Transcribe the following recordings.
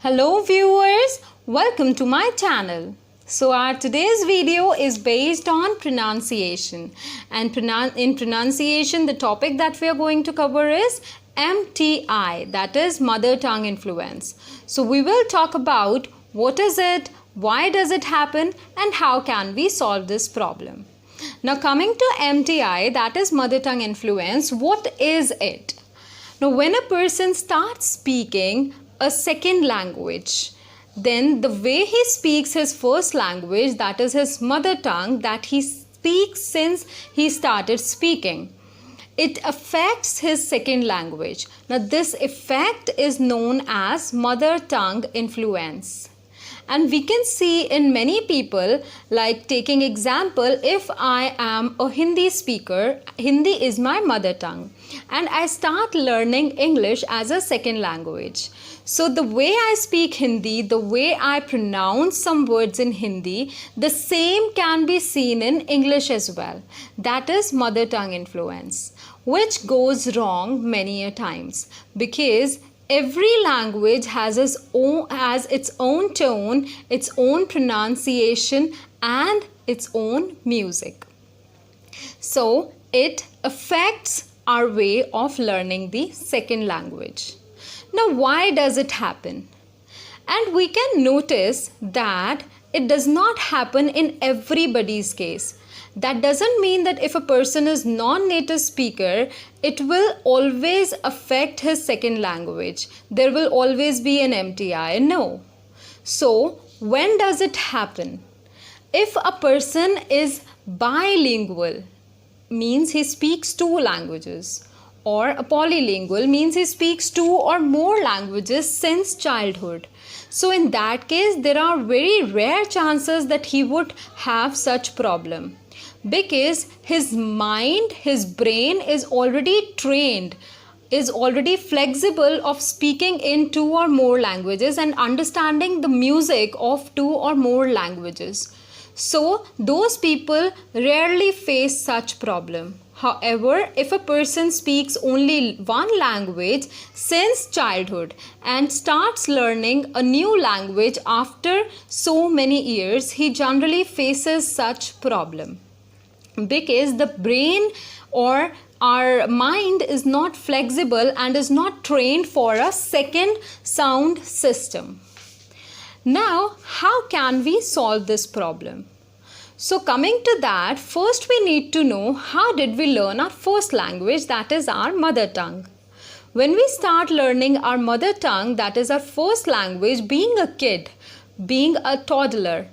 Hello viewers, welcome to my channel. So our today's video is based on pronunciation, and in pronunciation the topic that we are going to cover is MTI, that is mother tongue influence. So we will talk about what is it, why does it happen, and how can we solve this problem. Now coming to MTI, that is mother tongue influence, what is it? Now when a person starts speaking a second language, then the way he speaks his first language, that is his mother tongue, that he speaks since he started speaking, it affects his second language. Now this effect is known as mother tongue influence. And we can see in many people, like taking example, if I am a Hindi speaker, Hindi is my mother tongue, and I start learning English as a second language. So the way I speak Hindi, the way I pronounce some words in Hindi, the same can be seen in English as well. That is mother tongue influence, which goes wrong many a times, because every language has its own tone, its own pronunciation, and its own music. So it affects our way of learning the second language. Now why does it happen? And we can notice that it does not happen in everybody's case. That doesn't mean that if a person is non-native speaker, it will always affect his second language. There will always be an MTI. No. So when does it happen? If a person is bilingual, means he speaks two languages, or a polylingual, means he speaks two or more languages since childhood. So in that case, there are very rare chances that he would have such problem, because his mind, his brain is already trained, is already flexible of speaking in two or more languages and understanding the music of two or more languages. So those people rarely face such problem. However, if a person speaks only one language since childhood and starts learning a new language after so many years, he generally faces such problem, because the brain or our mind is not flexible and is not trained for a second sound system. Now, how can we solve this problem? So coming to that, first we need to know how did we learn our first language, that is our mother tongue. When we start learning our mother tongue, that is our first language, being a kid, being a toddler,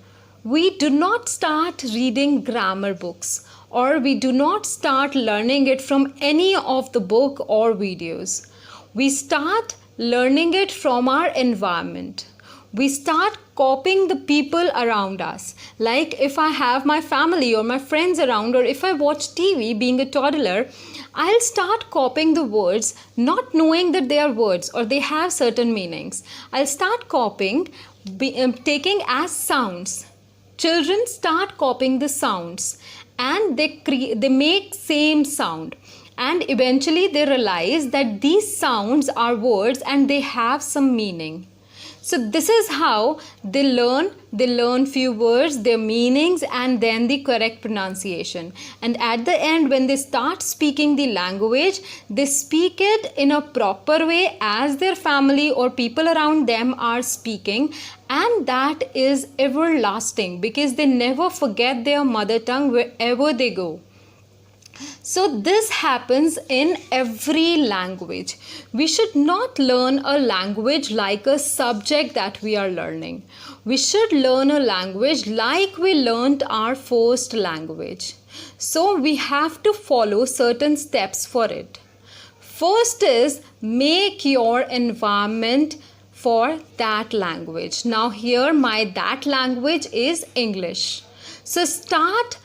we do not start reading grammar books, or we do not start learning it from any of the book or videos. We start learning it from our environment. We start copying the people around us. Like if I have my family or my friends around, or if I watch TV being a toddler, I'll start copying the words, not knowing that they are words or they have certain meanings. I'll start copying, taking as sounds. Children start copying the sounds, and they make same sound, and eventually they realize that these sounds are words and they have some meaning. So this is how they learn few words, their meanings, and then the correct pronunciation. And at the end, when they start speaking the language, they speak it in a proper way as their family or people around them are speaking, and that is everlasting, because they never forget their mother tongue wherever they go. So this happens in every language. We should not learn a language like a subject that we are learning. We should learn a language like we learned our first language. So we have to follow certain steps for it. First is make your environment for that language. Now here that language is English. So start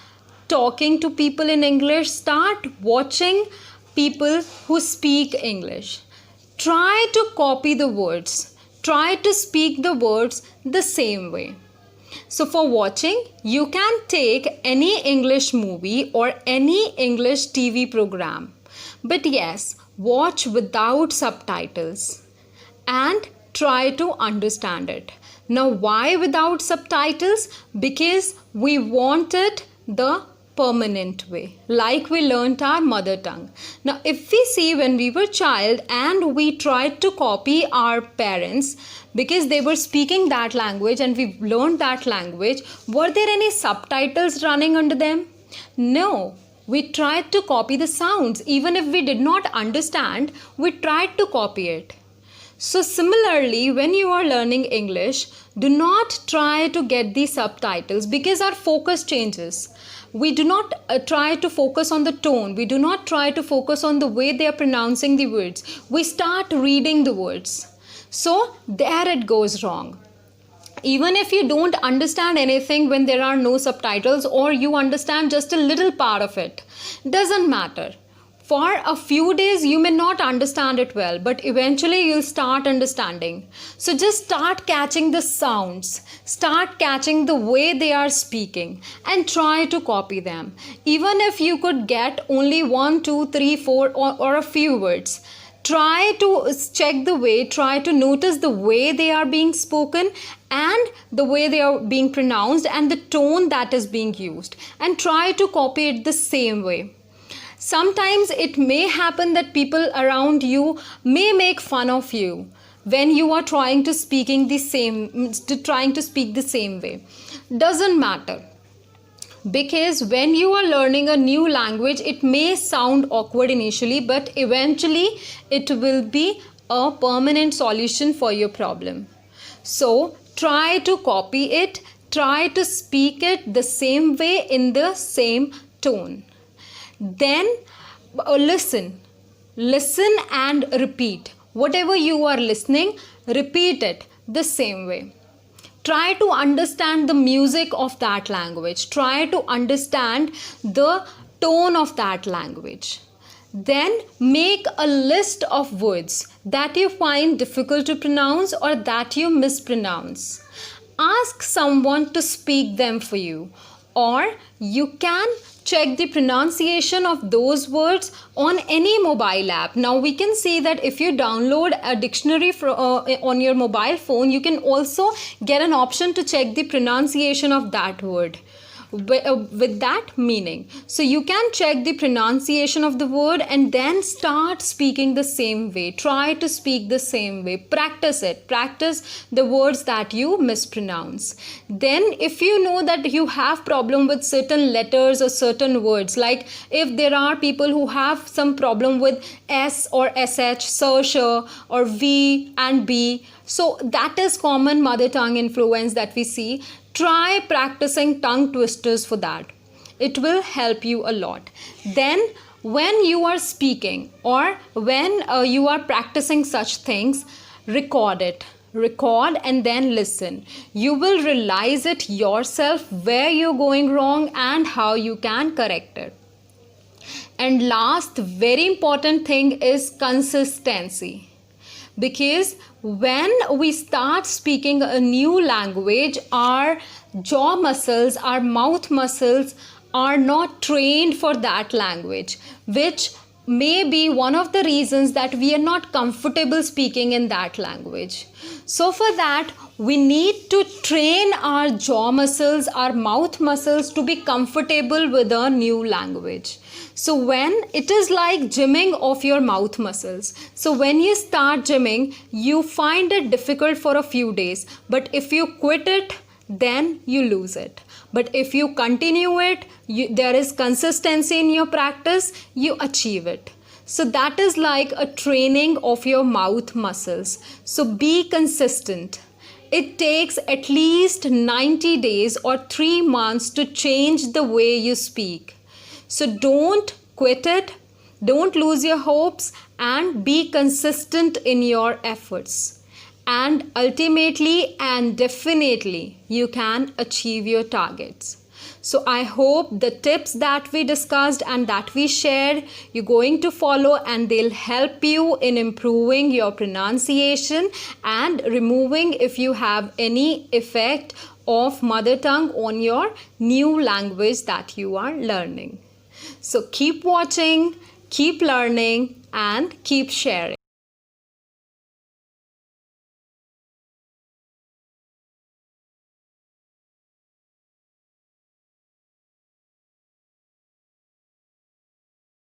talking to people in English, start watching people who speak English. Try to copy the words. Try to speak the words the same way. So for watching, you can take any English movie or any English TV program. But yes, watch without subtitles and try to understand it. Now, why without subtitles? Because we wanted the permanent way, like we learnt our mother tongue. Now, if we see when we were child and we tried to copy our parents because they were speaking that language and we learned that language, were there any subtitles running under them? No. We tried to copy the sounds. Even if we did not understand, we tried to copy it. So similarly, when you are learning English, do not try to get the subtitles because our focus changes. We do not try to focus on the tone. We do not try to focus on the way they are pronouncing the words. We start reading the words. So there it goes wrong. Even if you don't understand anything when there are no subtitles, or you understand just a little part of it, doesn't matter. For a few days you may not understand it well, but eventually you'll start understanding. So just start catching the sounds, start catching the way they are speaking and try to copy them. Even if you could get only 1, 2, 3, 4 or a few words, try to check the way, try to notice the way they are being spoken and the way they are being pronounced and the tone that is being used, and try to copy it the same way. Sometimes it may happen that people around you may make fun of you when you are trying to speak the same way. Doesn't matter. Because when you are learning a new language, it may sound awkward initially, but eventually it will be a permanent solution for your problem. So try to copy it, try to speak it the same way in the same tone. Then listen and repeat. Whatever you are listening, repeat it the same way. Try to understand the music of that language. Try to understand the tone of that language. Then make a list of words that you find difficult to pronounce or that you mispronounce. Ask someone to speak them for you, or you can check the pronunciation of those words on any mobile app. Now we can see that if you download a dictionary on your mobile phone, you can also get an option to check the pronunciation of that word with that meaning. So you can check the pronunciation of the word and then start speaking the same way. Try to speak the same way. Practice it. Practice the words that you mispronounce. Then if you know that you have problem with certain letters or certain words, like if there are people who have some problem with S or SH, sh, or V and B, so that is common mother tongue influence that we see. Try practicing tongue twisters for that. It will help you a lot. Then when you are speaking or when you are practicing such things, record it. Record and then listen. You will realize it yourself where you're going wrong and how you can correct it. And last, very important thing is consistency. Because when we start speaking a new language, our jaw muscles, our mouth muscles are not trained for that language, which may be one of the reasons that we are not comfortable speaking in that language. So for that, we need to train our jaw muscles, our mouth muscles to be comfortable with a new language. So when it is like gymming of your mouth muscles. So when you start gymming, you find it difficult for a few days. But if you quit it, then you lose it. But if you continue it, there is consistency in your practice, you achieve it. So that is like a training of your mouth muscles. So be consistent. It takes at least 90 days or 3 months to change the way you speak. So don't quit it, don't lose your hopes, and be consistent in your efforts. And ultimately and definitely you can achieve your targets. So I hope the tips that we discussed and that we shared, you're going to follow, and they'll help you in improving your pronunciation and removing if you have any effect of mother tongue on your new language that you are learning. So keep watching, keep learning, and keep sharing.